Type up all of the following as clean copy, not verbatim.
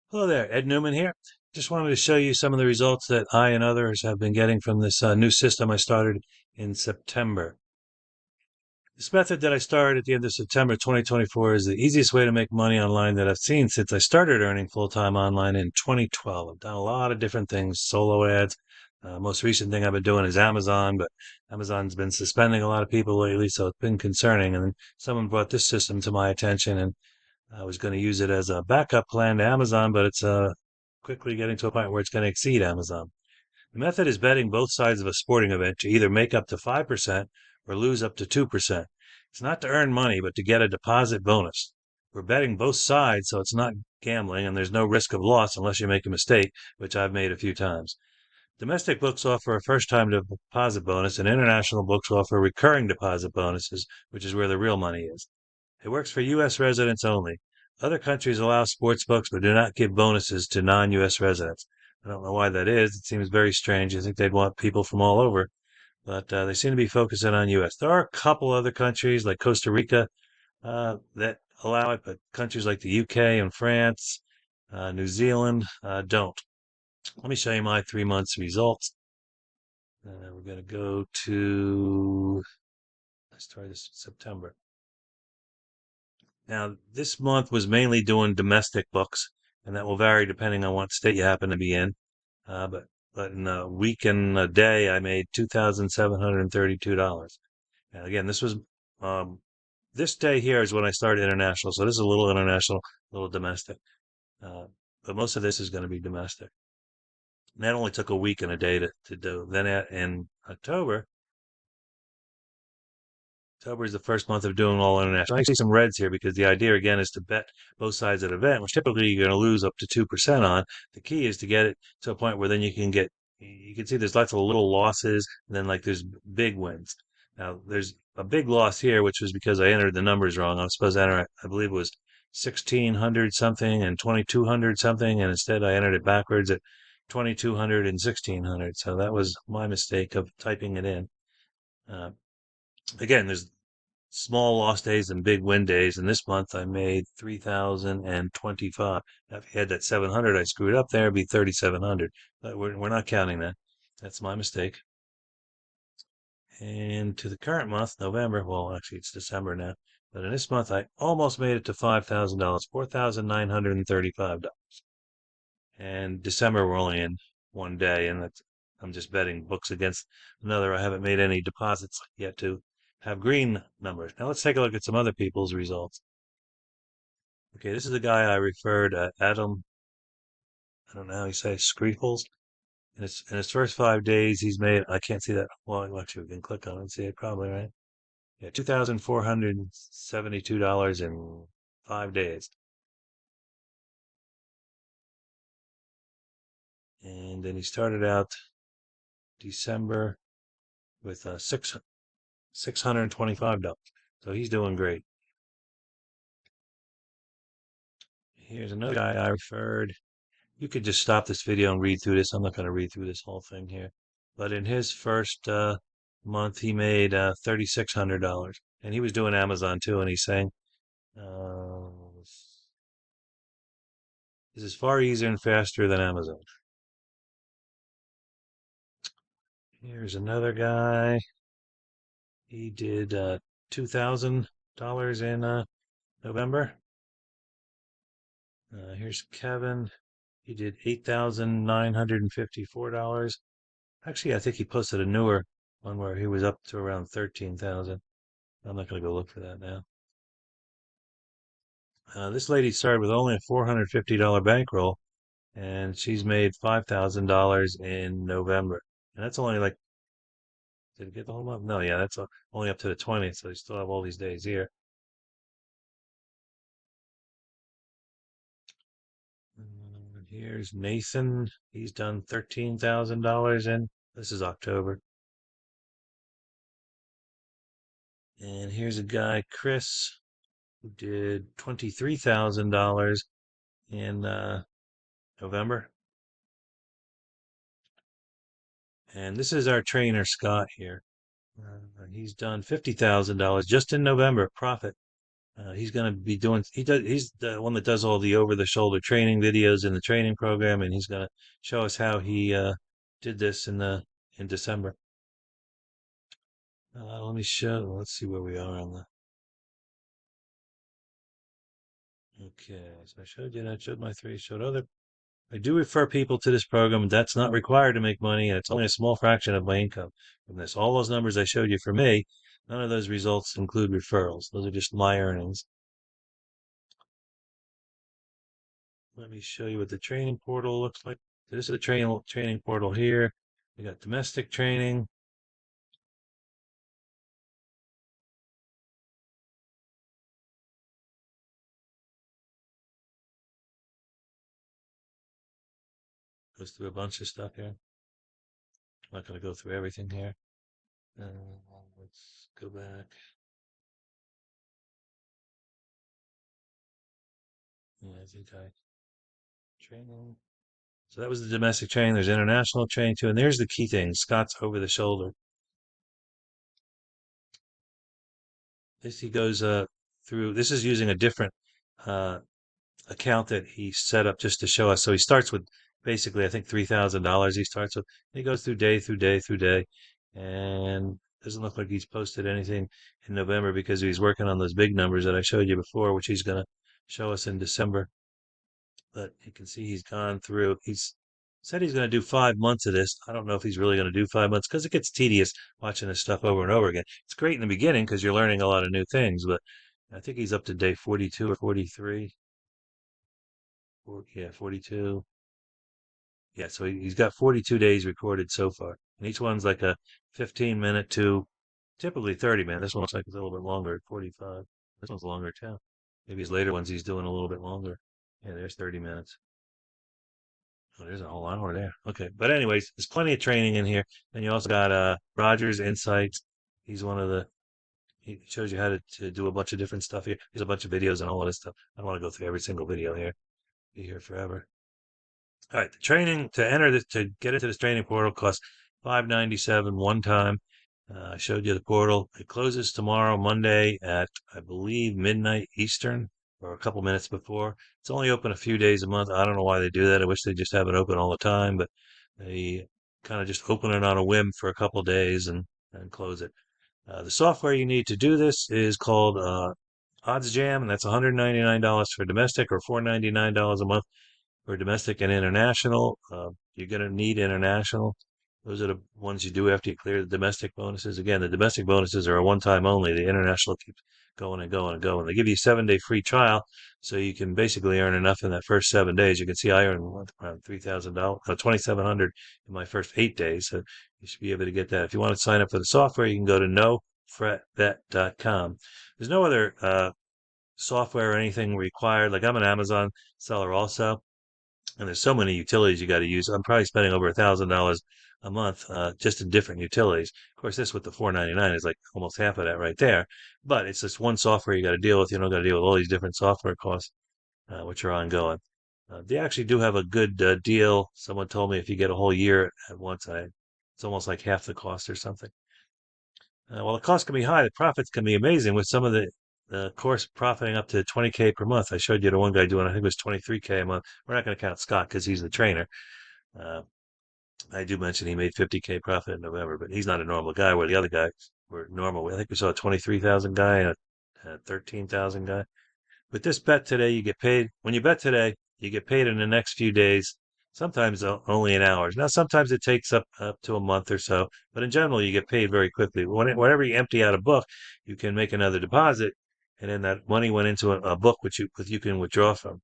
Hello there, Ed Newman here. Just wanted to show you some of the results that I and others have been getting from this new system I started in September. This method that I started at the end of September 2024 is the easiest way to make money online that I've seen since I started earning full-time online in 2012. I've done a lot of different things, solo ads. Most recent thing I've been doing is Amazon, but Amazon's been suspending a lot of people lately, so it's been concerning. And then someone brought this system to my attention, and I was going to use it as a backup plan to Amazon, but it's quickly getting to a point where it's going to exceed Amazon. The method is betting both sides of a sporting event to either make up to 5% or lose up to 2%. It's not to earn money, but to get a deposit bonus. We're betting both sides, so it's not gambling, and there's no risk of loss unless you make a mistake, which I've made a few times. Domestic books offer a first time deposit bonus, and international books offer recurring deposit bonuses, which is where the real money is. It works for U.S. residents only. Other countries allow sports books but do not give bonuses to non-U.S. residents. I don't know why that is. It seems very strange. I think they'd want people from all over, but they seem to be focusing on U.S. There are a couple other countries like Costa Rica that allow it, but countries like the UK and France, New Zealand don't. Let me show you my 3 months results. We're going to go to, let's try this September. Now, this month was mainly doing domestic books, and that will vary depending on what state you happen to be in. But in a week and a day, I made $2,732. And again, um, this day here is when I started international, so this is a little international, a little domestic. Uh, but most of this is going to be domestic. And that only took a week and a day to do. Then in October is the first month of doing all international. I see some reds here because the idea again is to bet both sides of the event, which typically you're going to lose up to 2% on. The key is to get it to a point where then you can see there's lots of little losses, and then like there's big wins. Now there's a big loss here, which was because I entered the numbers wrong. I was supposed to enter, I believe it was 1600 something and 2200 something, and instead I entered it backwards at 2200 and 1600. So that was my mistake of typing it in. Uh, Again, there's small loss days and big win days. And this month I made 3,025. Now, if you had that 700 I screwed up there, it'd be 3,700. But we're not counting that. That's my mistake. And to the current month, November, well, actually it's December now. But in this month, I almost made it to $5,000, $4,935. And December, we're only in one day, and I'm just betting books against another. I haven't made any deposits yet to have green numbers. Now let's take a look at some other people's results. Okay, this is the guy I referred, Adam, I don't know how you say, Screeples. In his first 5 days, he's made, I can't see that. Well, actually, we can click on it and see it probably, right? Yeah, $2,472 in 5 days. And then he started out December with $625. So he's doing great. Here's another guy I referred. You could just stop this video and read through this. I'm not going to read through this whole thing here. But in his first month, he made $3,600. And he was doing Amazon too. And he's saying, uh, this is far easier and faster than Amazon. Here's another guy. He did $2,000 in November. Here's Kevin. He did $8,954. Actually, I think he posted a newer one where he was up to around 13,000. I'm not going to go look for that now. This lady started with only a $450 bankroll, and she's made $5,000 in November. And that's only like, did it get the whole month? No, yeah, that's only up to the 20th, so you still have all these days here. Here's Nathan. He's done $13,000 in, this is October. And here's a guy, Chris, who did $23,000 in November. And this is our trainer, Scott, here. He's done $50,000 just in November profit. He's going to be doing. He's the one that does all the over-the-shoulder training videos in the training program, and he's going to show us how he did this in December. Let me show. Let's see where we are on the. Okay, so I showed you that. Showed my three. Showed other. I do refer people to this program. That's not required to make money, and it's only a small fraction of my income from this. All those numbers I showed you for me, none of those results include referrals. Those are just my earnings. Let me show you what the training portal looks like. So this is the training portal here. We got domestic training. Goes through a bunch of stuff here. I'm not going to go through everything here. Uh, let's go back. Yeah, I think I training. So that was the domestic training. There's international training too, and there's the key thing. Scott's over the shoulder. This he goes through. This is using a different uh, account that he set up just to show us. So he starts with basically, I think $3,000. He starts with. He goes through day through day through day, and doesn't look like he's posted anything in November because he's working on those big numbers that I showed you before, which he's going to show us in December. But you can see he's gone through. He's said he's going to do 5 months of this. I don't know if he's really going to do 5 months because it gets tedious watching this stuff over and over again. It's great in the beginning because you're learning a lot of new things, but I think he's up to day 42 or 43. Yeah, 42. Yeah, so he's got 42 days recorded so far. And each one's like a 15-minute to typically 30 minutes. This one looks like it's a little bit longer, 45. This one's longer too. Maybe his later ones he's doing a little bit longer. Yeah, there's 30 minutes. Oh, there's a whole hour there. Okay. But anyways, there's plenty of training in here. And you also got Rogers Insights. He's one of the he shows you how to do a bunch of different stuff here. There's a bunch of videos and all of this stuff. I don't want to go through every single video here. Be here forever. All right, the training to enter this to get into this training portal costs $597 one time. I showed you the portal. It closes tomorrow, Monday at I believe midnight Eastern, or a couple minutes before. It's only open a few days a month. I don't know why they do that. I wish they just have it open all the time, but they kind of just open it on a whim for a couple days and close it. The software you need to do this is called OddsJam, and that's $199 for domestic or $499 a month for domestic and international. You're going to need international. Those are the ones you do after you clear the domestic bonuses. Again, the domestic bonuses are a one-time only. The international keeps going and going and going. They give you a 7-day free trial, so you can basically earn enough in that first 7 days. You can see I earned around $3,000, $2,700 in my first 8 days. So you should be able to get that. If you want to sign up for the software, you can go to nofretbet.com. There's no other software or anything required. Like I'm an Amazon seller also, and there's so many utilities you got to use. I'm probably spending over $1,000 a month just in different utilities. Of course, this with the 499 is like almost half of that right there. But it's just one software you got to deal with. You don't got to deal with all these different software costs, which are ongoing. They actually do have a good deal. Someone told me if you get a whole year at once, it's almost like half the cost or something. While the cost can be high, the profits can be amazing with some of the course profiting up to 20K per month. I showed you the one guy doing, I think it was 23K a month. We're not going to count Scott because he's the trainer. Uh, I do mention he made 50K profit in November, but he's not a normal guy where the other guys were normal. I think we saw a 23,000 guy and a 13,000 guy. With this bet today, you get paid. When you bet today, you get paid in the next few days, sometimes only in hours. Now, sometimes it takes up to a month or so, but in general, you get paid very quickly. Whenever you empty out a book, you can make another deposit, and then that money went into a book which you can withdraw from.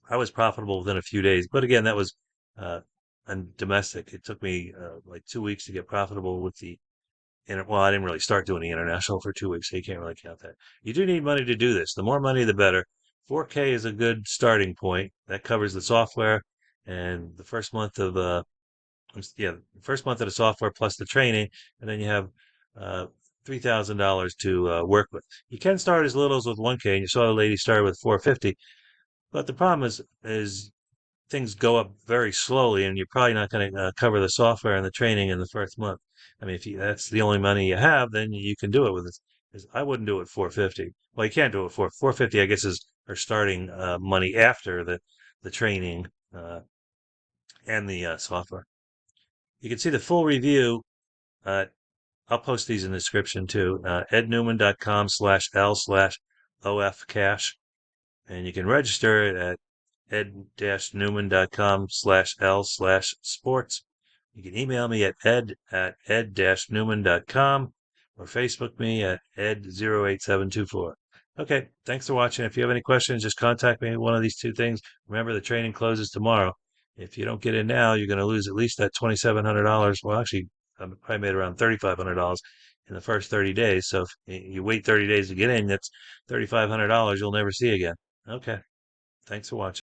I was profitable within a few days, but again, that was uh, domestic. It took me like 2 weeks to get profitable with the well, I didn't really start doing the international for 2 weeks, so you can't really count that. You do need money to do this. The more money, the better. 4K is a good starting point. That covers the software and the first month of the first month of the software plus the training, and then you have $3,000 to work with. You can start as little as with 1K, and you saw the lady started with 450. But the problem is things go up very slowly, and you're probably not going to cover the software and the training in the first month. I mean, if that's the only money you have, then you can do it with it. is I wouldn't do it 450. Well, you can't do it for 450. I guess is our starting money after the training and the software. You can see the full review. Uh, I'll post these in the description too. ednewman.com/L/OF and you can register it at ed-newman.com/L/sports. You can email me at ed@ed-newman.com or Facebook me at ed08724. Okay, thanks for watching. If you have any questions, just contact me at one of these two things. Remember, the training closes tomorrow. If you don't get in now, you're going to lose at least that $2,700. Well, actually, I probably made around $3,500 in the first 30 days. So if you wait 30 days to get in, that's $3,500 you'll never see again. Okay, thanks for watching.